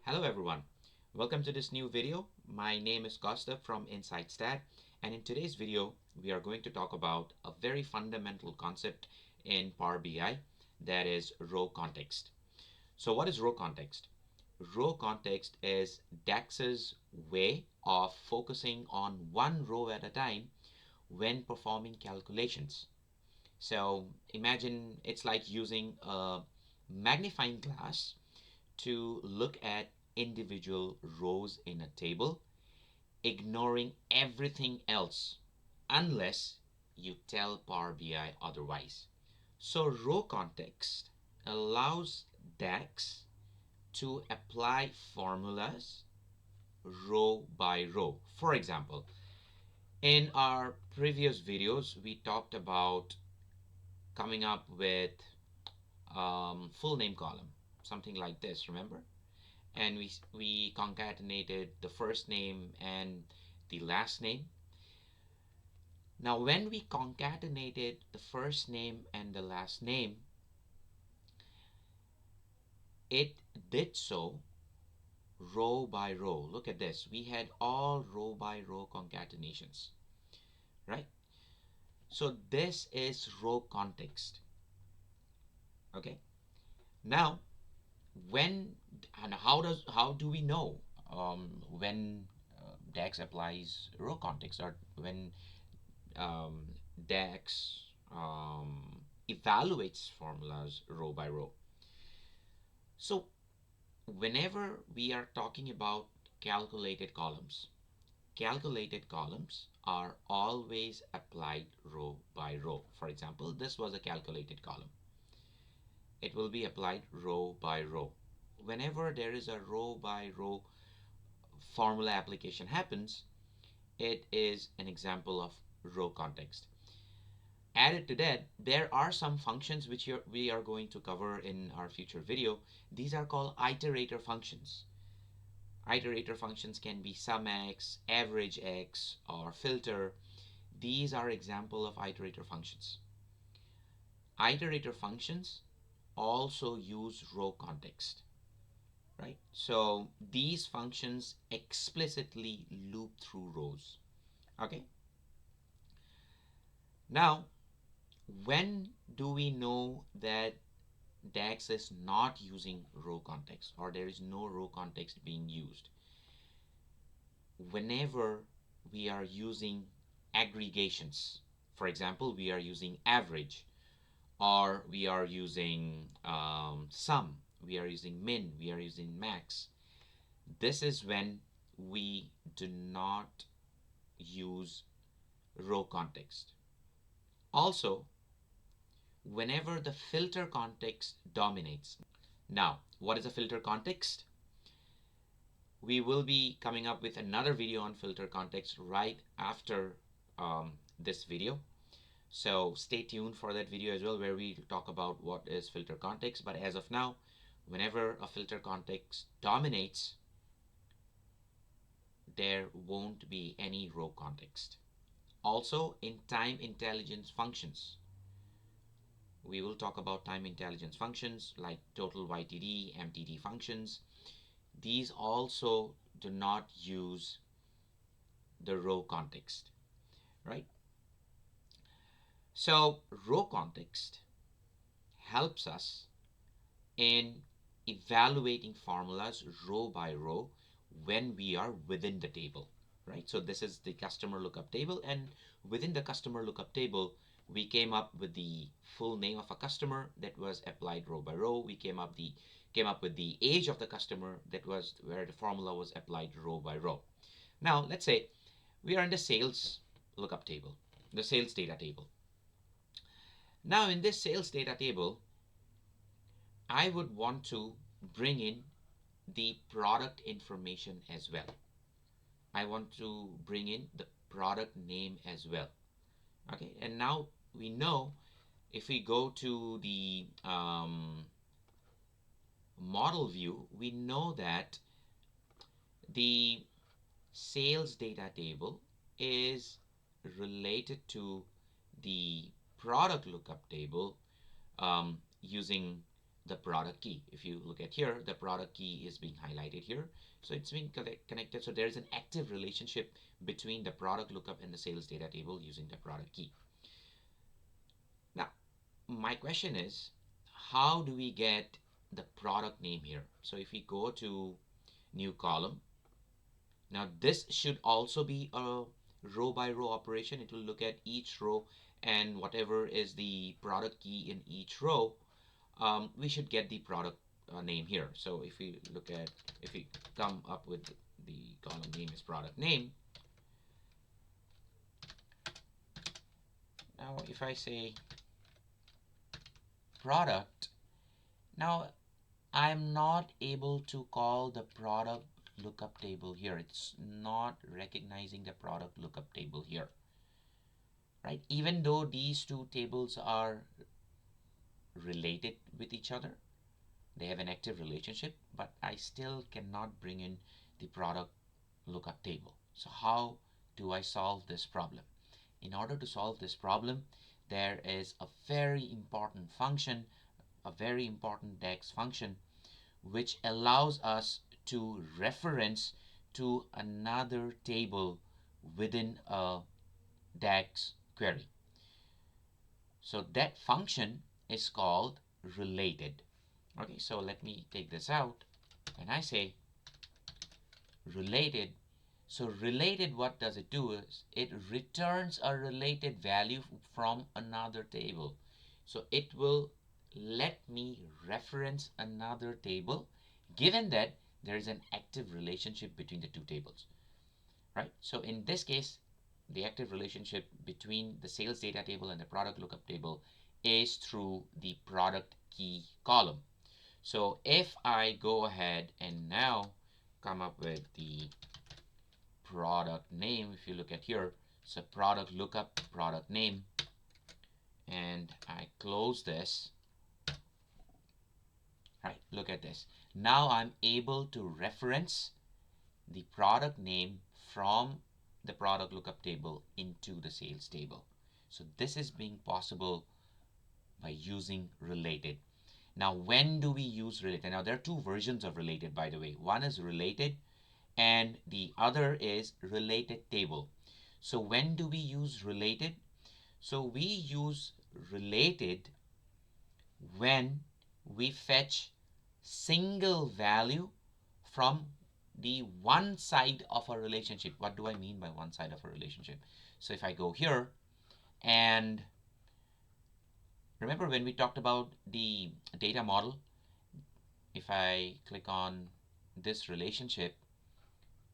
Hello everyone, welcome to this new video. My name is Costa from InsightStat, and in today's video we are going to talk about a very fundamental concept in Power BI, that is row context. So what is row context? Row context is DAX's way of focusing on one row at a time when performing calculations. So imagine it's like using a magnifying glass to look at individual rows in a table, ignoring everything else unless you tell Power BI otherwise. So row context allows DAX to apply formulas row by row. For example, in our previous videos, we talked about coming up with full name column, something like this, remember? And we concatenated the first name and the last name. Now when we concatenated the first name and the last name, it did so row by row. Look at this, we had all row by row concatenations, right? So this is row context. Okay, now when and how do we know when DAX applies row context, or when um, DAX evaluates formulas row by row? So whenever we are talking about calculated columns are always applied row by row. For example, this was a calculated column. It will be applied row by row. Whenever there is a row by row formula application happens, it is an example of row context. Added to that, there are some functions which we are going to cover in our future video. These are called iterator functions. Iterator functions can be sumx, averagex, or filter. These are example of iterator functions. Iterator functions also use row context, right? So these functions explicitly loop through rows. Okay. Now, when do we know that DAX is not using row context, or there is no row context being used? Whenever we are using aggregations. For example, we are using average, or we are using sum, we are using min, we are using max. This is when we do not use row context. Also, whenever the filter context dominates. Now, what is a filter context? We will be coming up with another video on filter context right after this video. So stay tuned for that video as well, where we talk about what is filter context. But as of now, whenever a filter context dominates, there won't be any row context. Also, in time intelligence functions, we will talk about time intelligence functions like total YTD, MTD functions. These also do not use the row context, right? So row context helps us in evaluating formulas row by row when we are within the table, right? So this is the customer lookup table, and within the customer lookup table, we came up with the full name of a customer that was applied row by row. We came up with the age of the customer, that was where the formula was applied row by row. Now let's say we are in the sales lookup table, the sales data table. Now in this sales data table, I would want to bring in the product information as well. I want to bring in the product name as well. Okay, and now we know, if we go to the model view, we know that the sales data table is related to the product lookup table using the product key. If you look at here, the product key is being highlighted here. So it's being connected. So there's an active relationship between the product lookup and the sales data table using the product key. Now, my question is, how do we get the product name here? So if we go to new column, now this should also be a row by row operation. It will look at each row and whatever is the product key in each row, we should get the product name here. So if we come up with the column name is product name. Now if I say product, now I'm not able to call the product lookup table here. It's not recognizing the product lookup table here, right? Even though these two tables are related with each other, they have an active relationship, but I still cannot bring in the product lookup table. So how do I solve this problem? In order to solve this problem, there is a very important function, a very important DAX function, which allows us to reference to another table within a DAX query. So that function is called related. Okay, so let me take this out. When I say related, so related, what does it do is it returns a related value from another table. So it will let me reference another table given that there is an active relationship between the two tables, right? So in this case, the active relationship between the sales data table and the product lookup table is through the product key column. So if I go ahead and now come up with the product name, if you look at here, so product lookup, product name, and I close this, right, look at this. Now I'm able to reference the product name from the product lookup table into the sales table. So this is being possible by using related. Now, when do we use related? Now, there are two versions of related, by the way. One is related and the other is related table. So when do we use related? So we use related when we fetch single value from the one side of a relationship. What do I mean by one side of a relationship? So if I go here and remember when we talked about the data model, if I click on this relationship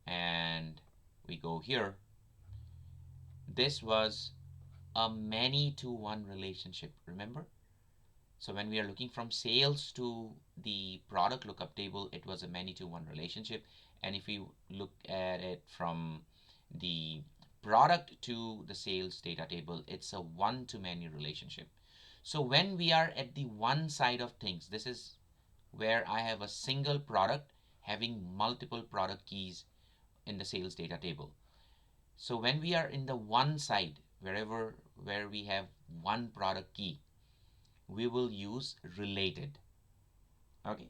and we go here, this was a many to one relationship, remember? So when we are looking from sales to the product lookup table, it was a many to one relationship. And if we look at it from the product to the sales data table, it's a one to many relationship. So when we are at the one side of things, this is where I have a single product having multiple product keys in the sales data table. So when we are in the one side, where we have one product key, we will use related. Okay.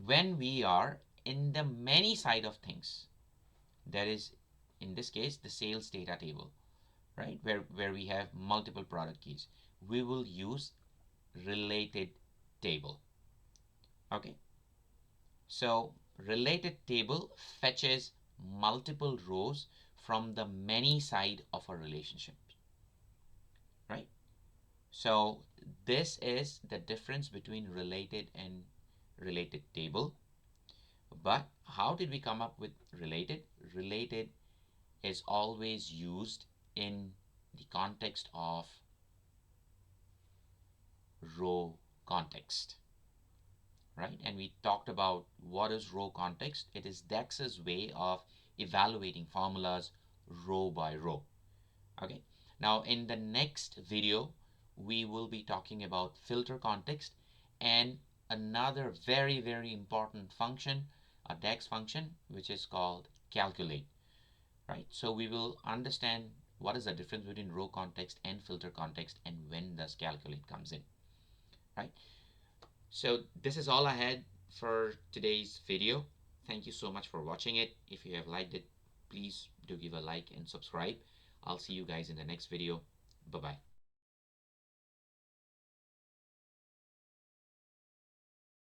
When we are in the many side of things, that is in this case the sales data table, right, where we have multiple product keys, we will use related table. Okay. So related table fetches multiple rows from the many side of a relationship, right? So this is the difference between related and related table. But how did we come up with related? Related is always used in the context of row context, right? And we talked about what is row context. It is DAX's way of evaluating formulas row by row. Okay. Now in the next video, we will be talking about filter context and another very, very important function, a DAX function, which is called calculate, right? So we will understand what is the difference between row context and filter context and when does calculate comes in, right? So this is all I had for today's video. Thank you so much for watching it. If you have liked it, please do give a like and subscribe. I'll see you guys in the next video. Bye bye.